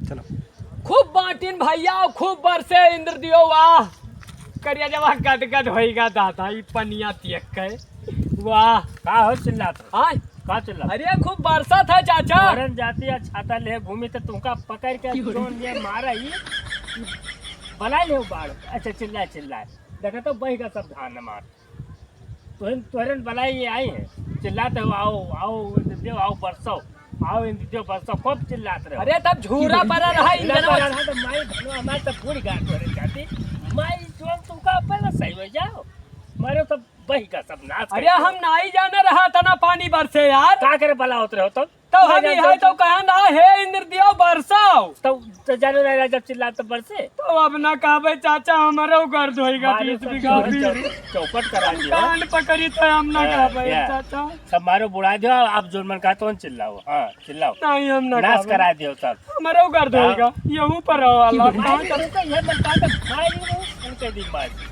चलो खूब बांटीन भैया खूब बरसे इंद्र दियो वाह करिया जब गद गद होएगा दादा ई पनिया तियक के वाह का हो चिल्लात हां का चिल्लात अरे खूब बरसा था चाचा औरन जाती है छाता ले घूमी तो तुमका पकड़ के जोन ये मारा ही बला ले बाड़ अच्छा चिल्ला चिल्ला देखा तो बही का सब धान मार तुरंत बलाई ये आई है चिल्लाते हो आओ आओ देव आओ बरसो आओ इन देव बरसो खूब चिल्लाते रहो अरे तब झूरा पड़ा रहा इंजन इंजन वाला तो माई धनो हमारे तो पूरी गांठ हो जाती माई जोन तुमका पहले सही हो जाओ मारे तो बही का सब नाच अरे हम नहीं जाने रहा था ना पानी बरसे यार का करे बला होत रहो तो हम है तो कहा ना हे इंद्र दियो बरसाओ तो जानो रहा जब चिल्ला तो बरसे तो अब ना कहबे चाचा हमारो गर्द होएगा 20 बीघा भी चौपट करा दियो कांड पकड़ी तो हम ना कहबे या। चाचा सब मारो बुढ़ा दियो आप जोन मन का तो चिल्लाओ हां चिल्लाओ नहीं हम ना नाश कहबे करा दियो सब हमारो गर्द होएगा यहू पर वाला ये मन का तो भाई उनके दी बात